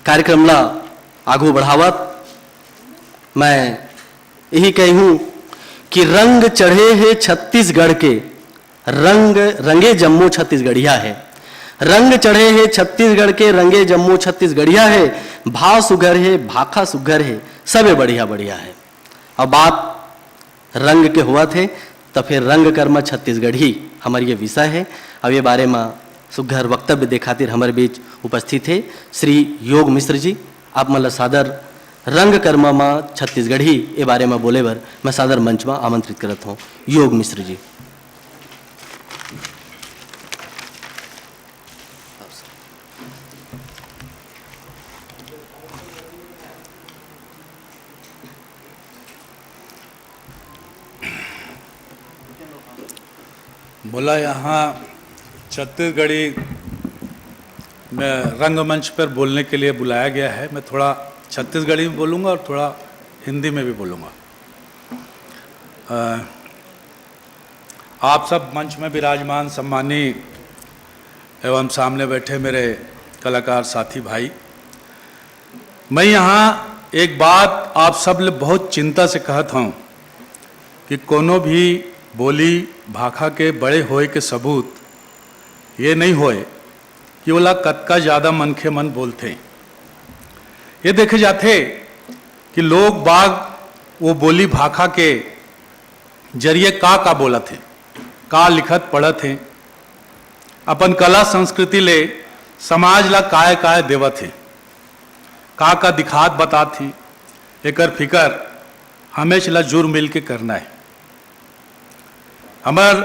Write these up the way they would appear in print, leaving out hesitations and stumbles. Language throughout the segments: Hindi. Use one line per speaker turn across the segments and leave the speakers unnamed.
कार्यक्रमला आगू बढ़ावत मैं यही कहूँ कि रंग चढ़े है छत्तीसगढ़ के, रंग रंगे जम्मू छत्तीसगढ़िया है। रंग चढ़े है छत्तीसगढ़ के, रंगे जम्मू छत्तीसगढ़िया है। भाव सुघर है, भाखा सुघर है, सबे बढ़िया बढ़िया है। अब बात रंग के हुआ थे तो फिर रंग कर्म छत्तीसगढ़ी हमारे ये विषय है। अब ये बारे में सुघर वक्तव्य दे खातिर हमारे बीच उपस्थित है श्री योग मिश्र जी। आप मतलब सादर रंग कर्म में छत्तीसगढ़ी ये बारे में बोले बर मैं सादर मंच में आमंत्रित करत हूँ। योग मिश्र जी।
बोला यहाँ छत्तीसगढ़ी में रंगमंच पर बोलने के लिए बुलाया गया है। मैं थोड़ा छत्तीसगढ़ी में बोलूँगा और थोड़ा हिंदी में भी बोलूँगा। आप सब मंच में विराजमान सम्मानी एवं सामने बैठे मेरे कलाकार साथी भाई, मैं यहाँ एक बात आप सब ले बहुत चिंता से कहत हूँ कि कोनो भी बोली भाखा के बड़े होए के सबूत ये नहीं होए कि बोला कतका ज़्यादा मन के मन बोलते। ये देखे जाते कि लोग बाग वो बोली भाखा के जरिए का बोला थे, का लिखत पढ़त थे, अपन कला संस्कृति ले समाज ला काय देवत थे, का दिखात बता थी। एकर फिकर हमेशा ला जुर मिल के करना है। हमार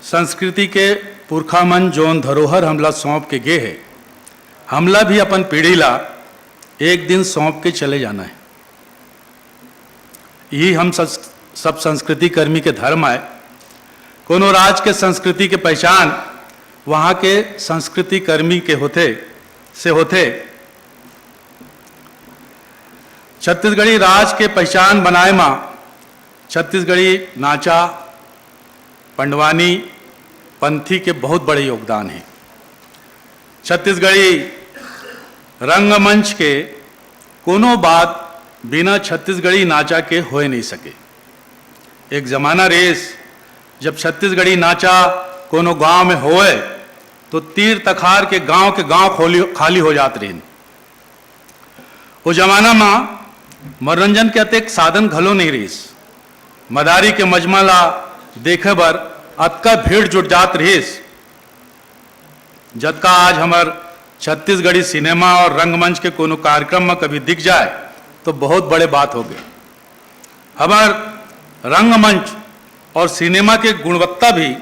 संस्कृति के पुरखा मन जोन धरोहर हमला सौंप के गे है, हमला भी अपन पीढ़ी ला एक दिन सौंप के चले जाना है। यही हम सब संस्कृति कर्मी के धर्म है। कोनो राज के संस्कृति के पहचान वहाँ के संस्कृति कर्मी के होते। छत्तीसगढ़ी राज के पहचान बनाए माँ छत्तीसगढ़ी नाचा पंडवानी पंथी के बहुत बड़े योगदान है। छत्तीसगढ़ी रंगमंच के कोनो बात बिना छत्तीसगढ़ी नाचा के होए नहीं सके। एक जमाना रेस जब छत्तीसगढ़ी नाचा कोनो गांव में होए तो तीर तखार के गांव खाली हो जात रहे। वो जमाना में मनोरंजन के अतेक साधन घलो नहीं रहीस। मदारी के मजमा ला देखे बर अतका भीड़ जुट जात रहीस। जतका आज हमार छत्तीसगढ़ी सिनेमा और रंगमंच के कोनो कार्यक्रम में कभी दिख जाए तो बहुत बड़े बात हो गए। हमार रंगमंच और सिनेमा के गुणवत्ता भी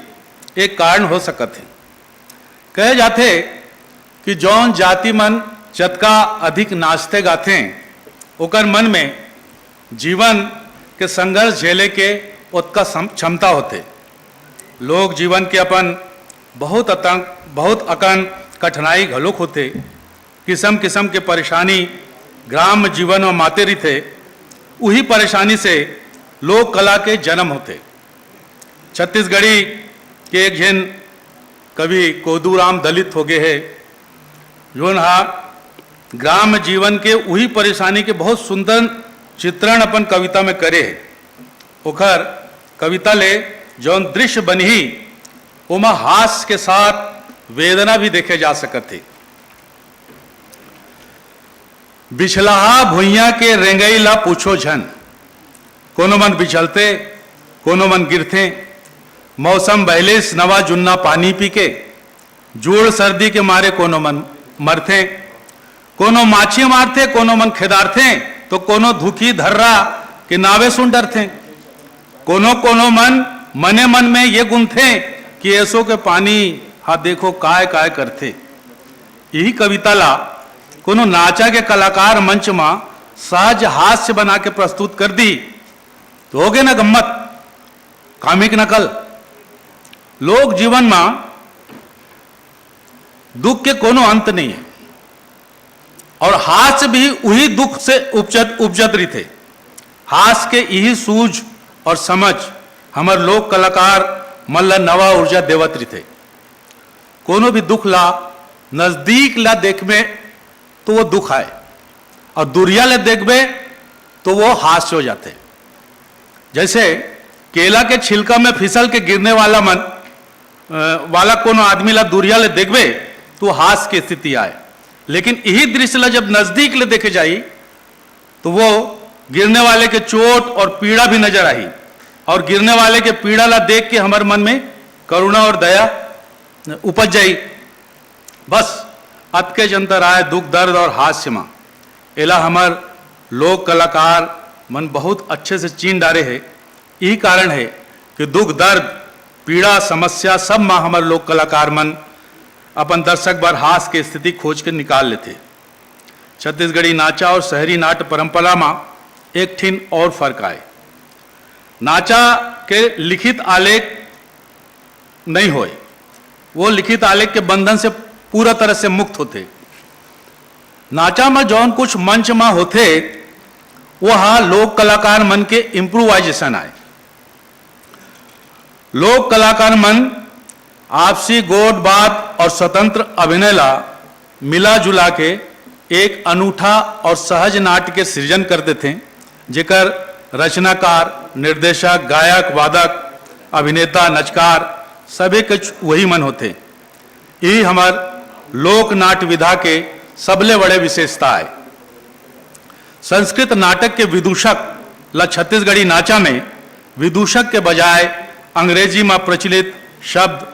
एक कारण हो सकत है। कहे जाते कि जौन जाति मन जतका अधिक नाचते गाते ओकर मन में जीवन के संघर्ष झेले के उतका क्षमता होते। लोग जीवन के अपन बहुत अकन कठिनाई घलोक होते। किस्म किस्म के परेशानी ग्राम जीवन में माते रही थे। वही परेशानी से लोक कला के जन्म होते। छत्तीसगढ़ी के एक जन कवि कोदूराम दलित हो गए है, जोन हा ग्राम जीवन के वही परेशानी के बहुत सुंदर चित्रण अपन कविता में करे है। ओखर कविता ले जौन दृश्य बनी उमा हास्य के साथ वेदना भी देखे जा सकते। बिछलाहा भुइया के रेंगई ला पूछो झन, कोनो मन बिछलते कोनो मन गिरते। मौसम बहलेस नवा जुन्ना पानी पी के, जोड़ सर्दी के मारे कोनो मन मरते। कोनो माछी मारते कोनो मन खेदारते, तो कोनो धुखी धर्रा के नावे सुन डरते। कोनो मन मने मन में ये गुंथे कि ऐसो के पानी हा देखो काय करते। यही कविता ला कोनो नाचा के कलाकार मंच में सहज हास्य बना के प्रस्तुत कर दी तो हो गए ना गम्मत, कामिक नकल। लोग जीवन में दुख के कोनो अंत नहीं है और हास्य भी वही दुख से उपजत रही थे। हास्य के यही सूझ और समझ हमार लोक कलाकार मन ला नवा ऊर्जा देवत रही थे। कोनो भी दुख ला नजदीक ला देख में तो वो दुख आए, और दूरिया ले देखबे तो वो हास्य हो जाते। जैसे केला के छिलका में फिसल के गिरने वाला वाला कोनो आदमी ला दूरिया ले देखबे तो हास्य की स्थिति आए, लेकिन यही दृश्य ला जब नजदीक ले देखे जाई तो वो गिरने वाले के चोट और पीड़ा भी नजर आई, और गिरने वाले के पीड़ा ला देख के हमारे मन में करुणा और दया उपज जाई। बस अतके जंतर आए दुख दर्द और हास्य मां एला हमार लोक कलाकार मन बहुत अच्छे से चीन डारे है। यही कारण है कि दुख दर्द पीड़ा समस्या सब मां हमारे लोक कलाकार मन अपन दर्शक बार हास्य के स्थिति खोज के निकाल लेते। छत्तीसगढ़ी नाचा और शहरी नाट्य परंपरा में एक ठिन और फर्क आए। नाचा के लिखित आलेख नहीं होए, वो लिखित आलेख के बंधन से पूरा तरह से मुक्त होते। नाचा में जौन कुछ मंच में होते वह लोक कलाकार मन के इम्प्रोवाइजेशन आए। लोक कलाकार मन आपसी गोट बात और स्वतंत्र अभिनय ला मिला जुला के एक अनूठा और सहज नाट्य के सृजन करते थे, जेकर रचनाकार निर्देशक गायक वादक अभिनेता नचकार सभी कुछ वही मन होते। यही हमार लोक नाट्य विधा के सबले बड़े विशेषता है। संस्कृत नाटक के विदूषक ला छत्तीसगढ़ी नाचा में विदूषक के बजाय अंग्रेजी में प्रचलित शब्द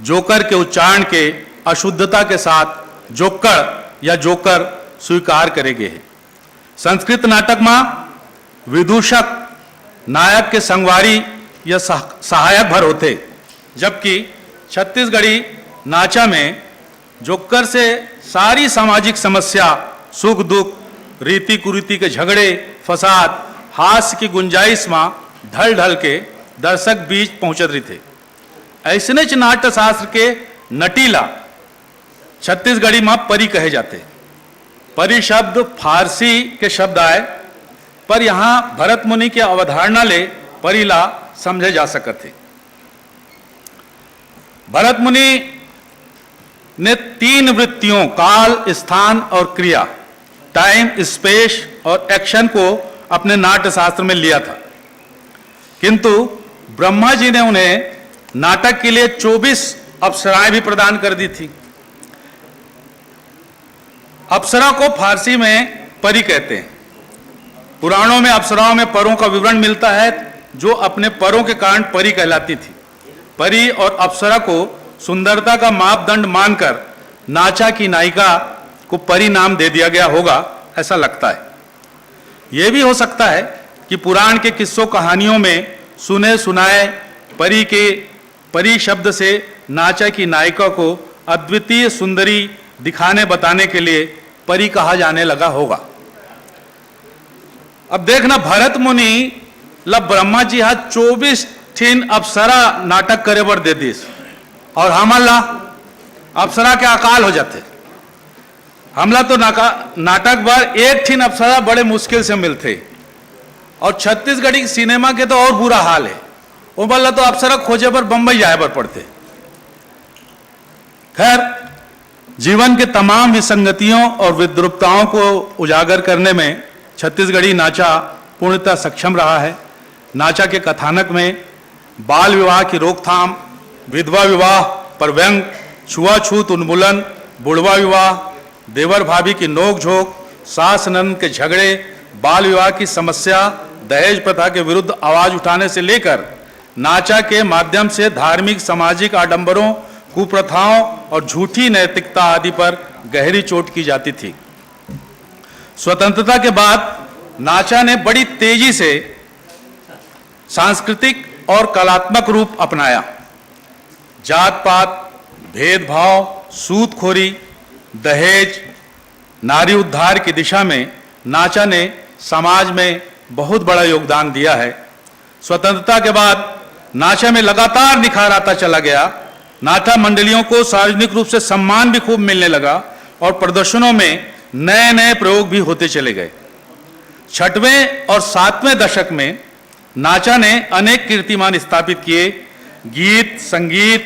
जोकर के उच्चारण के अशुद्धता के साथ जोक्कड़ या जोकर स्वीकार करेगे है। संस्कृत नाटक में विदूषक नायक के संगवारी या सहायक भर होते, जबकि छत्तीसगढ़ी नाचा में जोकर से सारी सामाजिक समस्या सुख दुख रीति कुरीति के झगड़े फसाद हास्य की गुंजाइश में ढल ढल के दर्शक बीच पहुंचत रही थे। ऐसने च नाट्य शास्त्र के नटीला छत्तीसगढ़ी में परी कहे जाते। परी शब्द फारसी के शब्द आए, पर यहां भरत मुनि के अवधारणा ले परिला समझे जा सकते। भरत मुनि ने 3 वृत्तियों काल स्थान और क्रिया टाइम स्पेस और एक्शन को अपने नाट्य शास्त्र में लिया था, किंतु ब्रह्मा जी ने उन्हें नाटक के लिए 24 अप्सराएं भी प्रदान कर दी थी। अप्सरा को फारसी में परी कहते हैं। पुराणों में अप्सराओं में परों का विवरण मिलता है जो अपने परों के कारण परी कहलाती थी। परी और अप्सरा को सुंदरता का मापदंड मानकर नाचा की नायिका को परी नाम दे दिया गया होगा, ऐसा लगता है। यह भी हो सकता है कि पुराण के किस्सों कहानियों में सुने सुनाए परी शब्द से नाचा की नायिका को अद्वितीय सुंदरी दिखाने बताने के लिए परी कहा जाने लगा होगा। अब देखना, भरत मुनि ला ब्रह्मा जी हाथ 24 ठिन अप्सरा नाटक करे बर दे दिस, और हमला अप्सरा के अकाल हो जाते। हमला तो नाटक बार एक ठिन अप्सरा बड़े मुश्किल से मिलते, और छत्तीसगढ़ी सिनेमा के तो और बुरा हाल है। वो बोला तो अप्सरा खोजे पर बंबई जाए पर पड़ते। खैर, जीवन के तमाम विसंगतियों और विद्रुपताओं को उजागर करने में छत्तीसगढ़ी नाचा पूर्णतः सक्षम रहा है। नाचा के कथानक में बाल विवाह की रोकथाम, विधवा विवाह पर व्यंग, छुआछूत उन्मूलन, बुढ़वा विवाह, देवर भाभी की नोकझोंक, सास ननद के झगड़े, बाल विवाह की समस्या, दहेज प्रथा के विरुद्ध आवाज उठाने से लेकर नाचा के माध्यम से धार्मिक सामाजिक आडंबरों, कुप्रथाओं और झूठी नैतिकता आदि पर गहरी चोट की जाती थी। स्वतंत्रता के बाद नाचा ने बड़ी तेजी से सांस्कृतिक और कलात्मक रूप अपनाया। जात पात, भेदभाव, सूदखोरी, दहेज, नारी उद्धार की दिशा में नाचा ने समाज में बहुत बड़ा योगदान दिया है। स्वतंत्रता के बाद नाचा में लगातार निखार आता चला गया। नाचा मंडलियों को सार्वजनिक रूप से सम्मान भी खूब मिलने लगा और प्रदर्शनों में नए नए प्रयोग भी होते चले गए। 6वें और 7वें दशक में नाचा ने अनेक कीर्तिमान स्थापित किए। गीत, संगीत,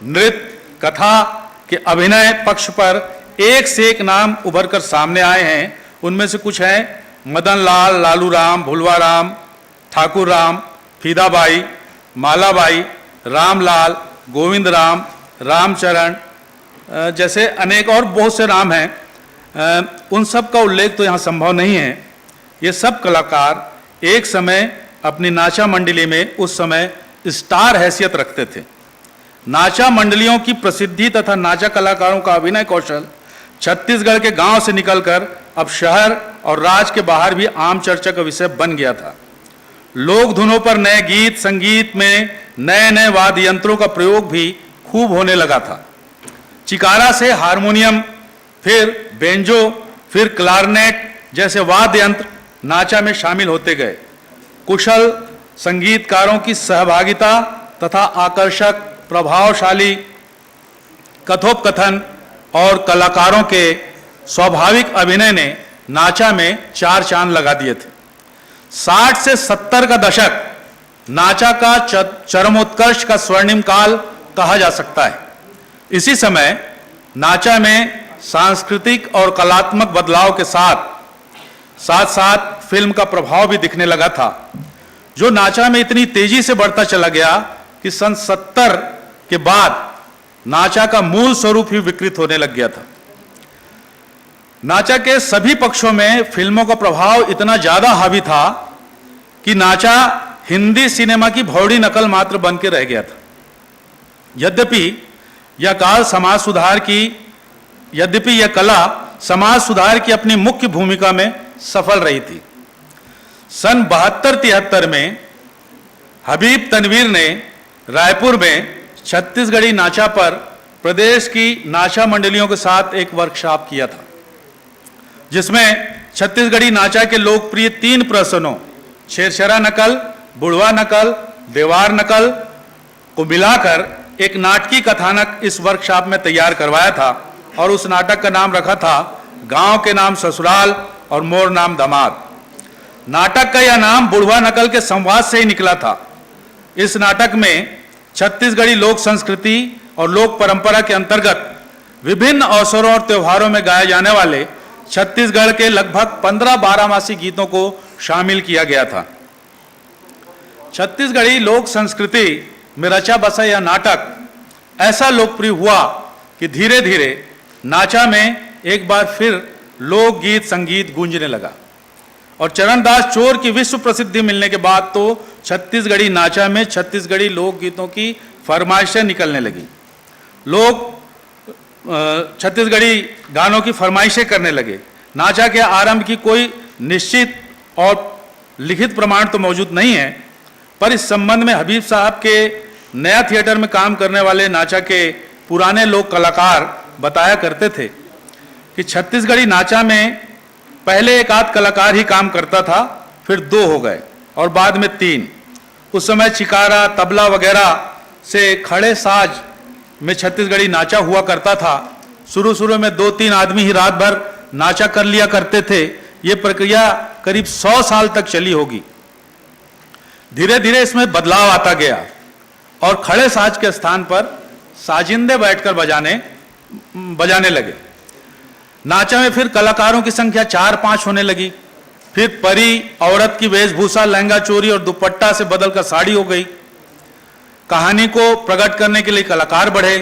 नृत्य, कथा के अभिनय पक्ष पर एक से एक नाम उभरकर सामने आए हैं उनमें से कुछ हैं मदन लाल, लालू राम, भुलवा राम, ठाकुर राम, फीदाबाई, मालाबाई, रामलाल, गोविंद राम, रामचरण, जैसे अनेक और बहुत से नाम हैं। उन सब का उल्लेख तो यहाँ संभव नहीं है। ये सब कलाकार एक समय अपनी नाचा मंडली में उस समय स्टार हैसियत रखते थे। नाचा मंडलियों की प्रसिद्धि तथा नाचा कलाकारों का अभिनय कौशल छत्तीसगढ़ के गांव से निकलकर अब शहर और राज्य के बाहर भी आम चर्चा का विषय बन गया था। लोक धुनों पर नए गीत संगीत में नए नए वाद्य यंत्रों का प्रयोग भी खूब होने लगा था। चिकारा से हारमोनियम, फिर बेंजो, फिर क्लारनेट जैसे वाद्य यंत्र नाचा में शामिल होते गए। कुशल संगीतकारों की सहभागिता तथा आकर्षक प्रभावशाली कथोपकथन और कलाकारों के स्वाभाविक अभिनय ने नाचा में चार चांद लगा दिए थे। 60 से 70 का दशक नाचा का चरमोत्कर्ष का स्वर्णिम काल कहा जा सकता है। इसी समय नाचा में सांस्कृतिक और कलात्मक बदलाव के साथ साथ फिल्म का प्रभाव भी दिखने लगा था, जो नाचा में इतनी तेजी से बढ़ता चला गया कि सन 70 के बाद नाचा का मूल स्वरूप ही विकृत होने लग गया था। नाचा के सभी पक्षों में फिल्मों का प्रभाव इतना ज्यादा हावी था कि नाचा हिंदी सिनेमा की भौड़ी नकल मात्र बन के रह गया था। यद्यपि यह कला समाज सुधार की अपनी मुख्य भूमिका में सफल रही थी। सन 72-73 में हबीब तनवीर ने रायपुर में छत्तीसगढ़ी नाचा पर प्रदेश की नाचा मंडलियों के साथ एक वर्कशॉप किया था, जिसमें छत्तीसगढ़ी नाचा के लोकप्रिय 3 प्रदर्शनों छेरछेरा नकल, बुढ़वा नकल, देवार नकल को मिलाकर एक नाटकीय कथानक इस वर्कशॉप में तैयार करवाया था और उस नाटक का नाम रखा था गांव के नाम ससुराल और मोर नाम दामाद। नाटक का यह नाम बुढ़वा नकल के संवाद से ही निकला था। इस नाटक में छत्तीसगढ़ी लोक संस्कृति और लोक परंपरा के अंतर्गत विभिन्न अवसरों और त्योहारों में गाए जाने वाले छत्तीसगढ़ के लगभग 15 बारहमासी गीतों को शामिल किया गया था। छत्तीसगढ़ी लोक संस्कृति में रचा बसा यह नाटक ऐसा लोकप्रिय हुआ कि धीरे धीरे नाचा में एक बार फिर लोकगीत संगीत गूंजने लगा और चरणदास चोर की विश्व प्रसिद्धि मिलने के बाद तो छत्तीसगढ़ी नाचा में छत्तीसगढ़ी लोकगीतों की फरमाइशें निकलने लगी। लोग छत्तीसगढ़ी गानों की फरमाइशें करने लगे। नाचा के आरंभ की कोई निश्चित और लिखित प्रमाण तो मौजूद नहीं है, पर इस संबंध में हबीब साहब के नया थिएटर में काम करने वाले नाचा के पुराने लोक कलाकार बताया करते थे कि छत्तीसगढ़ी नाचा में पहले एक आध कलाकार ही काम करता था, फिर 2 हो गए और बाद में 3। उस समय चिकारा, तबला वगैरह से खड़े साज में छत्तीसगढ़ी नाचा हुआ करता था। शुरू में 2-3 आदमी ही रात भर नाचा कर लिया करते थे। ये प्रक्रिया करीब 100 साल तक चली होगी। धीरे धीरे इसमें बदलाव आता गया और खड़े साज के स्थान पर साजिंदे बैठकर बजाने लगे। नाचा में फिर कलाकारों की संख्या 4-5 होने लगी। फिर परी औरत की वेशभूषा लहंगा चोरी और दुपट्टा से बदलकर साड़ी हो गई। कहानी को प्रकट करने के लिए कलाकार बढ़े।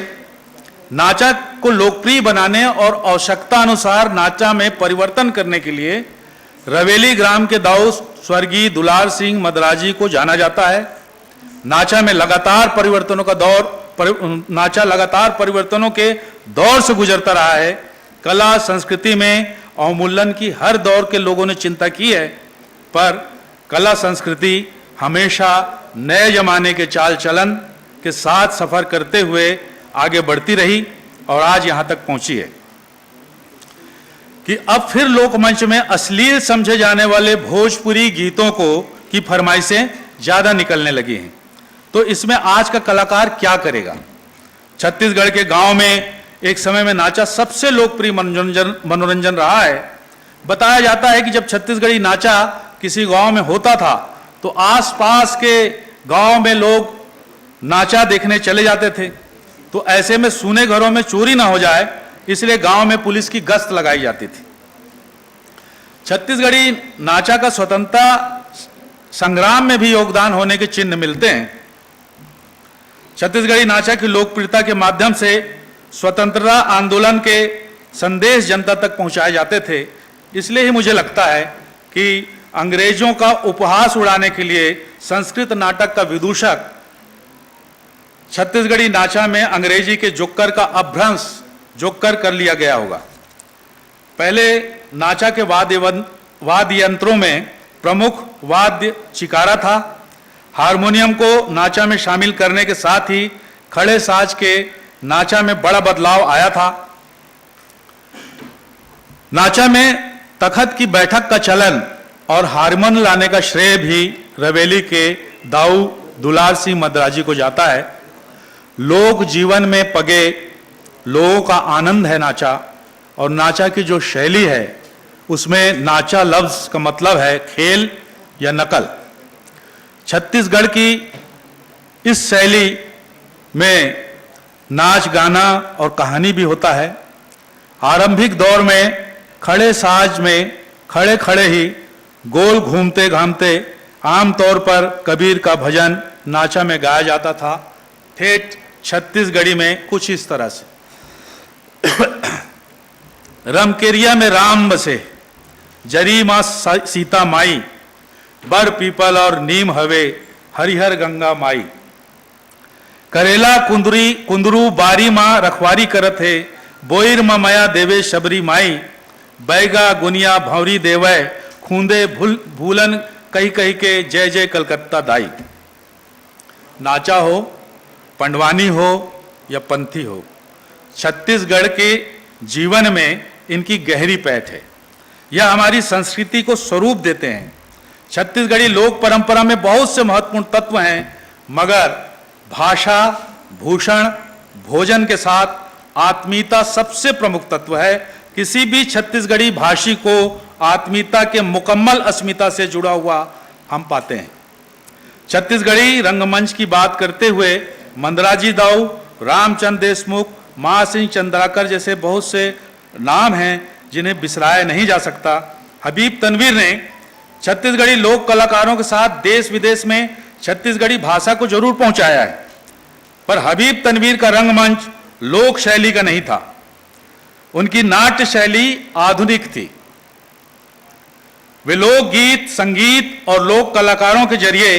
नाचा को लोकप्रिय बनाने और आवश्यकता अनुसार नाचा में परिवर्तन करने के लिए रवेली ग्राम के दाऊ स्वर्गीय दुलार सिंह मदराजी को जाना जाता है। नाचा लगातार परिवर्तनों के दौर से गुजरता रहा है। कला संस्कृति में अवमूल्यन की हर दौर के लोगों ने चिंता की है, पर कला संस्कृति हमेशा नए जमाने के चाल चलन के साथ सफर करते हुए आगे बढ़ती रही और आज यहां तक पहुंची है कि अब फिर लोकमंच में अश्लील समझे जाने वाले भोजपुरी गीतों की फरमाइशें ज्यादा निकलने लगी हैं। तो इसमें आज का कलाकार क्या करेगा? छत्तीसगढ़ के गांव में एक समय में नाचा सबसे लोकप्रिय मनोरंजन रहा है। बताया जाता है कि जब छत्तीसगढ़ी नाचा किसी गांव में होता था तो आसपास के गांव में लोग नाचा देखने चले जाते थे। तो ऐसे में सूने घरों में चोरी ना हो जाए, इसलिए गांव में पुलिस की गश्त लगाई जाती थी। छत्तीसगढ़ी नाचा का स्वतंत्रता संग्राम में भी योगदान होने के चिन्ह मिलते हैं। छत्तीसगढ़ी नाचा की लोकप्रियता के माध्यम से स्वतंत्रता आंदोलन के संदेश जनता तक पहुंचाए जाते थे। इसलिए ही मुझे लगता है कि अंग्रेजों का उपहास उड़ाने के लिए संस्कृत नाटक का विदूषक छत्तीसगढ़ी नाचा में अंग्रेजी के जोक्कर का अपभ्रंश जोक्कर कर लिया गया होगा। पहले नाचा के वाद्य यंत्रों में प्रमुख वाद्य चिकारा था। हारमोनियम को नाचा में शामिल करने के साथ ही खड़े साज के नाचा में बड़ा बदलाव आया था। नाचा में तखत की बैठक का चलन और हारमोन लाने का श्रेय भी रवेली के दाऊ दुलार सिंह मद्राजी को जाता है। लोक जीवन में पगे लोगों का आनंद है नाचा, और नाचा की जो शैली है उसमें नाचा लफ्ज का मतलब है खेल या नकल। छत्तीसगढ़ की इस शैली में नाच गाना और कहानी भी होता है। आरंभिक दौर में खड़े साज में खड़े खड़े ही गोल घूमते घामते आमतौर पर कबीर का भजन नाचा में गाया जाता था। ठेठ छत्तीसगढ़ी में कुछ इस तरह से रमकेरिया में राम बसे, जरी माँ सीता माई, बर पीपल और नीम हवे, हरिहर गंगा माई, करेला कुंदरी कुंदरू बारी माँ रखवारी करत है, बोईर माँ मया देवे शबरी माई, बैगा गुनिया भौरी देवय, खूंदे भूलन कही कही के जय जय कलकत्ता दाई। नाचा हो, पंडवानी हो या पंथी हो, छत्तीसगढ़ के जीवन में इनकी गहरी पैठ है। यह हमारी संस्कृति को स्वरूप देते हैं। छत्तीसगढ़ी लोक परंपरा में बहुत से महत्वपूर्ण तत्व हैं, मगर भाषा, भूषण, भोजन के साथ आत्मीयता सबसे प्रमुख तत्व है। किसी भी छत्तीसगढ़ी भाषी को आत्मीयता के मुकम्मल अस्मिता से जुड़ा हुआ हम पाते हैं। छत्तीसगढ़ी रंगमंच की बात करते हुए मंदराजी दाऊ, रामचंद्र देशमुख, महासिंह चंद्राकर जैसे बहुत से नाम हैं जिन्हें बिसराया नहीं जा सकता। हबीब तनवीर ने छत्तीसगढ़ी लोक कलाकारों के साथ देश विदेश में छत्तीसगढ़ी भाषा को जरूर पहुंचाया है, पर हबीब तनवीर का रंगमंच लोक शैली का नहीं था। उनकी नाट्य शैली आधुनिक थी। वे लोक गीत, संगीत और लोक कलाकारों के जरिए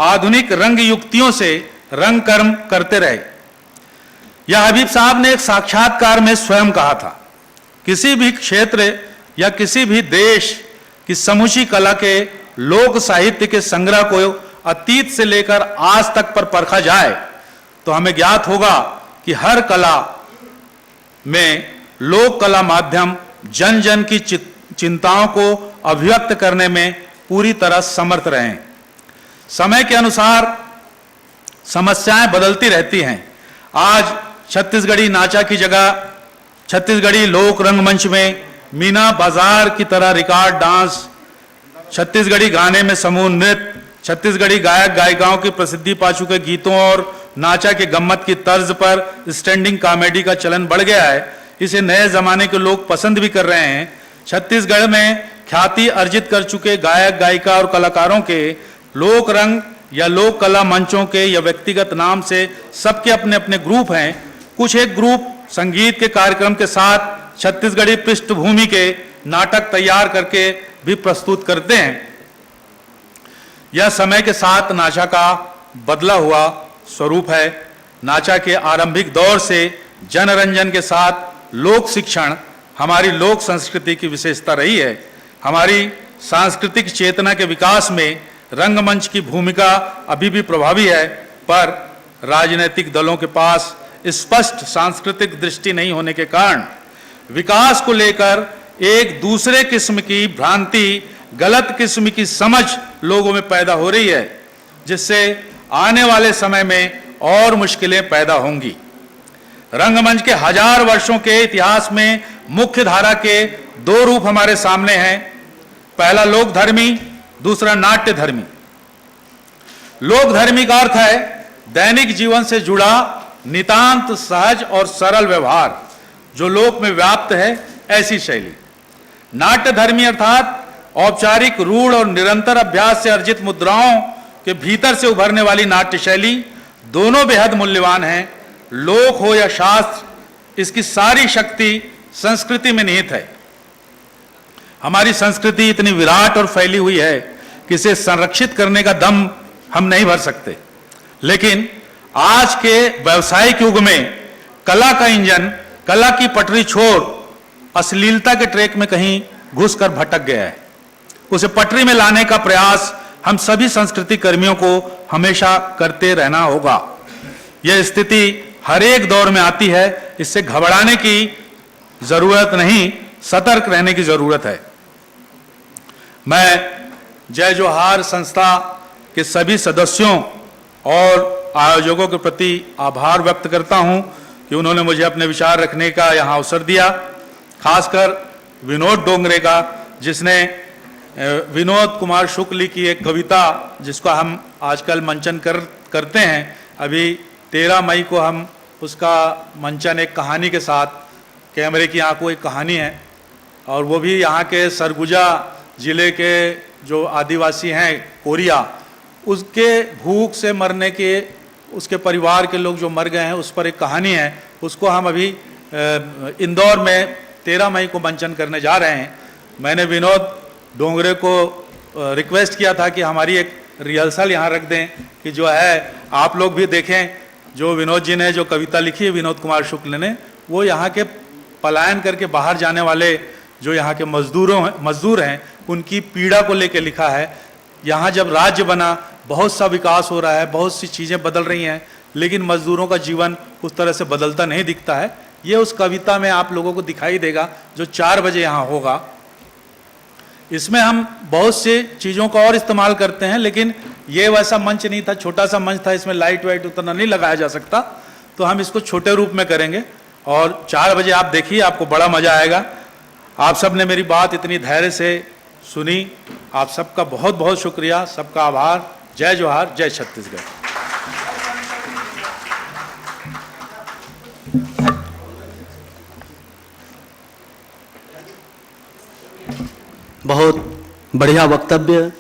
आधुनिक रंग युक्तियों से रंग कर्म करते रहे। यह हबीब साहब ने एक साक्षात्कार में स्वयं कहा था, किसी भी क्षेत्र या किसी भी देश की समूची कला के लोक साहित्य के संग्रह को अतीत से लेकर आज तक पर परखा जाए तो हमें ज्ञात होगा कि हर कला में लोक कला माध्यम जन जन की चिंताओं को अभिव्यक्त करने में पूरी तरह समर्थ रहे। समय के अनुसार समस्याएं बदलती रहती हैं। आज छत्तीसगढ़ी नाचा की जगह छत्तीसगढ़ी लोक रंगमंच में मीना बाजार की तरह रिकॉर्ड डांस, छत्तीसगढ़ी गाने में समूह नृत्य, छत्तीसगढ़ी गायक गायिकाओं की प्रसिद्धि पा चुके गीतों और नाचा के गम्मत की तर्ज पर स्टैंडिंग कॉमेडी का चलन बढ़ गया है। इसे नए जमाने के लोग पसंद भी कर रहे हैं। छत्तीसगढ़ में ख्याति अर्जित कर चुके गायक गायिका और कलाकारों के लोक रंग या लोक कला मंचों के या व्यक्तिगत नाम से सबके अपने अपने ग्रुप हैं। कुछ एक ग्रुप संगीत के कार्यक्रम के साथ छत्तीसगढ़ी पृष्ठभूमि के नाटक तैयार करके भी प्रस्तुत करते हैं। यह समय के साथ नाचा का बदला हुआ स्वरूप है। नाचा के आरंभिक दौर से जनरंजन के साथ लोक शिक्षण हमारी लोक संस्कृति की विशेषता रही है। हमारी सांस्कृतिक चेतना के विकास में रंगमंच की भूमिका अभी भी प्रभावी है, पर राजनीतिक दलों के पास स्पष्ट सांस्कृतिक दृष्टि नहीं होने के कारण विकास को लेकर एक दूसरे किस्म की भ्रांति, गलत किस्म की समझ लोगों में पैदा हो रही है, जिससे आने वाले समय में और मुश्किलें पैदा होंगी। रंगमंच के हजार वर्षों के इतिहास में मुख्य धारा के दो रूप हमारे सामने हैं। पहला लोक धर्मी, दूसरा नाट्य धर्मी। लोक धर्मी का अर्थ है दैनिक जीवन से जुड़ा नितांत सहज और सरल व्यवहार जो लोक में व्याप्त है, ऐसी शैली। नाट्य धर्मी अर्थात औपचारिक, रूढ़ और निरंतर अभ्यास से अर्जित मुद्राओं के भीतर से उभरने वाली नाट्य शैली दोनों बेहद मूल्यवान हैं। लोक हो या शास्त्र, इसकी सारी शक्ति संस्कृति में निहित है। हमारी संस्कृति इतनी विराट और फैली हुई है कि इसे संरक्षित करने का दम हम नहीं भर सकते, लेकिन आज के व्यावसायिक युग में कला का इंजन, कला की पटरी छोड़ अश्लीलता के ट्रैक में कहीं घुसकर भटक गया है। उसे पटरी में लाने का प्रयास हम सभी संस्कृति कर्मियों को हमेशा करते रहना होगा। यह स्थिति हर एक दौर में आती है, इससे घबराने की जरूरत नहीं, सतर्क रहने की जरूरत है। मैं जय जोहार संस्था के सभी सदस्यों और आयोजकों के प्रति आभार व्यक्त करता हूं कि उन्होंने मुझे अपने विचार रखने का यहाँ अवसर दिया। खासकर विनोद डोंगरे का, जिसने विनोद कुमार शुक्ल की एक कविता, जिसका हम आजकल मंचन करते हैं, अभी 13 मई को हम उसका मंचन एक कहानी के साथ, कैमरे की आंखों एक कहानी है, और वो भी यहाँ के सरगुजा जिले के जो आदिवासी हैं कोरिया, उसके भूख से मरने के, उसके परिवार के लोग जो मर गए हैं, उस पर एक कहानी है। उसको हम अभी इंदौर में 13 मई को मंचन करने जा रहे हैं। मैंने विनोद डोंगरे को रिक्वेस्ट किया था कि हमारी एक रिहर्सल यहाँ रख दें, कि जो है आप लोग भी देखें। जो विनोद जी ने जो कविता लिखी है, विनोद कुमार शुक्ल ने, वो यहाँ के पलायन करके बाहर जाने वाले जो यहाँ के मजदूर हैं, उनकी पीड़ा को लेकर लिखा है। यहाँ जब राज्य बना, बहुत सा विकास हो रहा है, बहुत सी चीज़ें बदल रही हैं, लेकिन मजदूरों का जीवन उस तरह से बदलता नहीं दिखता है। ये उस कविता में आप लोगों को दिखाई देगा, जो 4 बजे यहाँ होगा। इसमें हम बहुत से चीज़ों का और इस्तेमाल करते हैं, लेकिन ये वैसा मंच नहीं था, छोटा सा मंच था, इसमें लाइट वाइट उतना नहीं लगाया जा सकता, तो हम इसको छोटे रूप में करेंगे। और 4 बजे आप देखिए, आपको बड़ा मजा आएगा। आप सब ने मेरी बात इतनी धैर्य से सुनी, आप सबका बहुत बहुत शुक्रिया, सबका आभार। जय जोहार, जय छत्तीसगढ़।
बहुत बढ़िया वक्तव्य